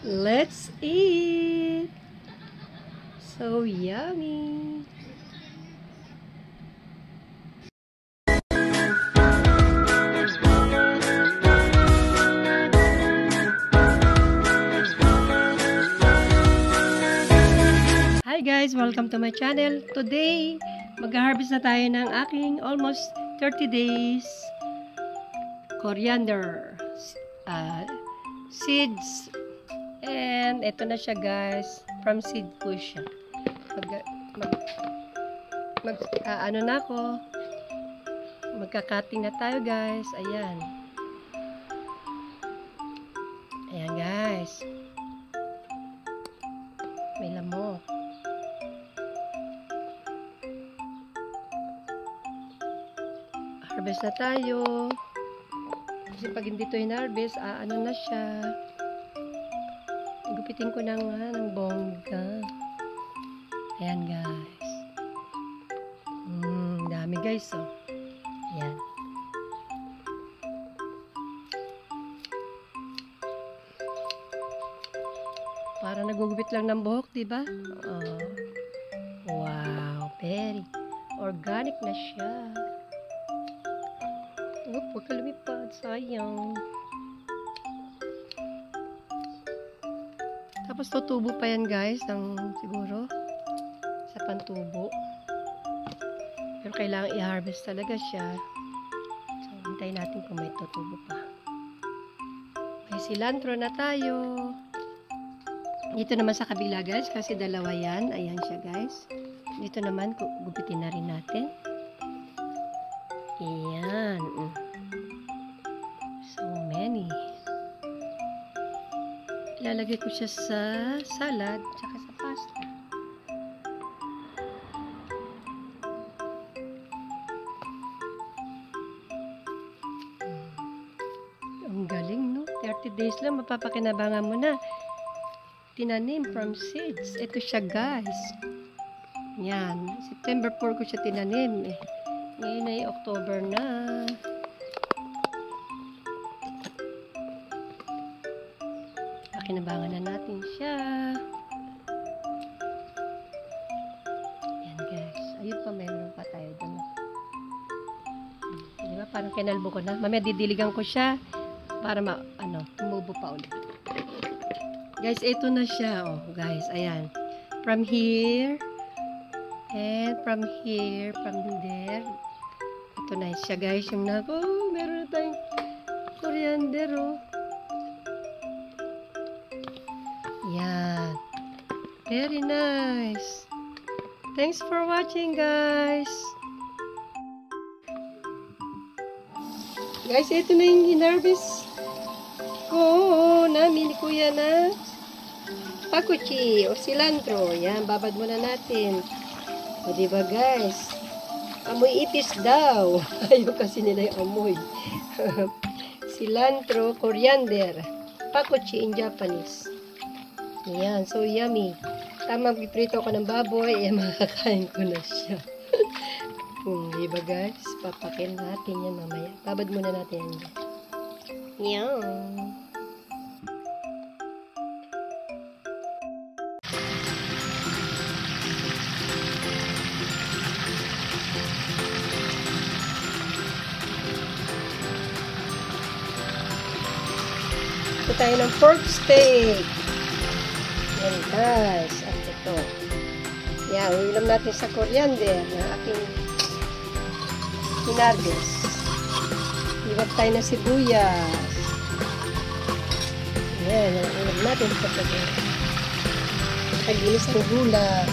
Let's eat! So yummy! Hi guys! Welcome to my channel. Today, mag-harvest na tayo ng aking almost 30 days coriander seeds. And ito na siya guys. From seed po siya. Ano na ako. Magka-cutting na tayo guys. Ayan. Ayan guys. May lamok. Harvest na tayo. Kasi pag hindi ito in-harvest, ano na siya. Gupitin ko ng bongga. Ayan guys. Dami guys oh. Ayan. Para nagugupit lang ng buhok, diba? Oh. Wow, very organic na siya. Huwag ka lumipad, sayang. Tapos tutubo pa yan guys, siguro sa pantubo. Pero kailangan i-harvest talaga siya. So, hintayin natin kung may tutubo pa. May cilantro na tayo. Dito naman sa kabila guys, kasi dalawa yan. Ayan siya guys. Dito naman, gupitin na rin natin. Ayan. So many. Ilalagay ko siya sa salad tsaka sa pasta. Ang galing no? 30 days lang mapapakinabangan mo na. Tinanim from seeds. Ito siya guys. Yan. September 4 ko siya tinanim eh. Ngayon ay October na. Pakinabangan na natin siya. Ayan guys. Ayun pa, mayroon pa tayo doon. Diba? Parang kinalbo ko na. Mamaya didiligan ko siya para tumubo pa ulit. Guys, ito na siya. Oh, guys, ayan. From here and from here, from there. Ito na siya guys. Yung meron na tayong coriander oh. Yan. Very nice. Thanks for watching guys. Guys, ito na yung hinarvest ko. Namin ni Kuya na pakuchi o cilantro. Yan, babad muna natin. O diba guys? Amoy ipis daw. Ayaw kasi nila yung amoy. Cilantro, coriander, pakuchi in Japanese. Ayan, so yummy. Tamang piprito ko ng baboy, makakain ko na siya. Diba guys? Papakin natin yan mamaya. Babad muna natin yan. Yan. Ito tayo ng pork steak. Yan guys. At ito. Yan. Ulam natin sa coriander na aking hinarvest. Iwag tayo ng sibuyas. Yan. Ulam natin sa coriander. Kaginis ng gula.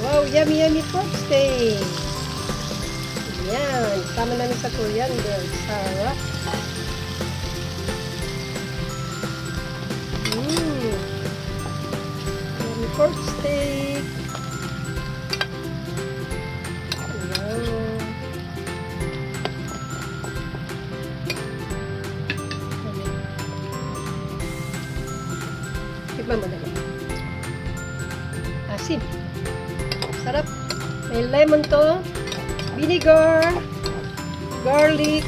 Wow, yummy yummy pork steak. Yan, tama namin sa coriander. Sarap. Yummy pork steak. Ayan. Tikman mo na lang. Asin. Sarap. May lemon to. vinegar, garlic,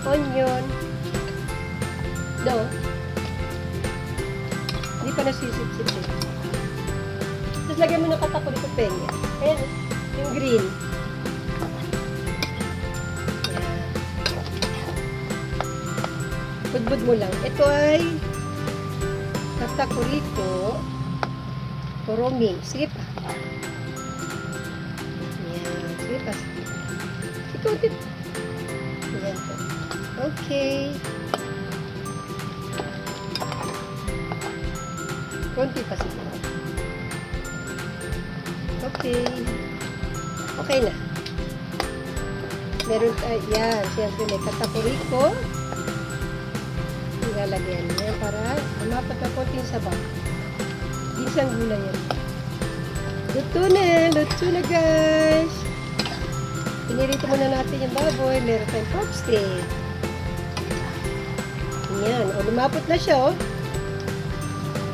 onion. No. Hindi pa nasisip-sip eh. Tapos lagyan mo ng katako dito penya. Ayan, yung green. Ayan. Budbud mo lang. Ito ay katako rito. Toromi. Sige pa. Ayan. Sige pa. Ito. Ayan po. Okay. Konti pa siguro. Okay. Okay na. Meron tayo, yan. Siyempre may katapuriko. Ilalagyan niya para mapat na konting sabaw. Isang gulay yan. Luto na guys. Pinirito muna natin yung baboy. Meron tayong pork steak. Yan. O, lumapot na siya, oh.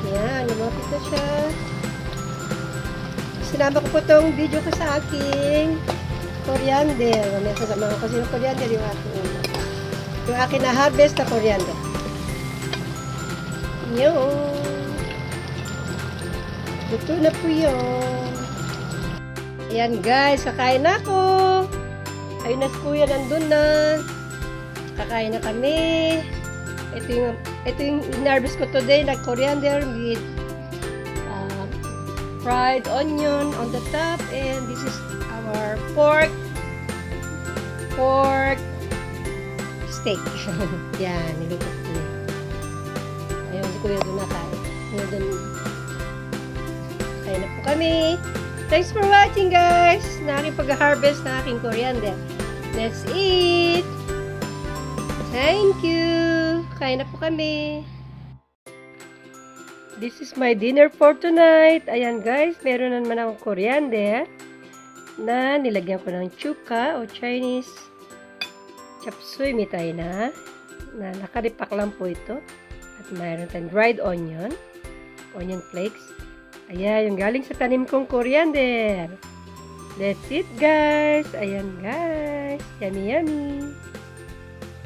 Yan, lumapit na siya. Sinama ko po itong video ko sa aking coriander. May kasama ko kasi yung coriander yung aking na-harvest na coriander. Yun. Luto na po yun. Ayan guys, kakain na ako. Ayun na si kuya, nandun na. Kakain na kami. Ito yung in-harvest ko today na coriander with fried onion on the top, and this is our pork steak. Yan, niluto ko na. Ayun, si kuya doon na tayo. Kaya na po kami. Thanks for watching guys na aking pag-harvest na aking coriander. Let's eat! Thank you! Kain na po kami. This is my dinner for tonight. Ayan guys, meron na naman akong coriander na nilagyan ko ng chuka o Chinese chop suey mitay na nakaripak lang po ito. At mayroon tayong dried onion flakes. Ayan, yung galing sa tanim kong coriander. That's it guys. Ayan guys. Yummy yummy.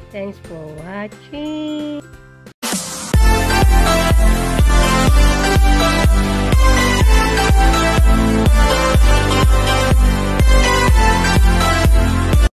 Thanks for watching.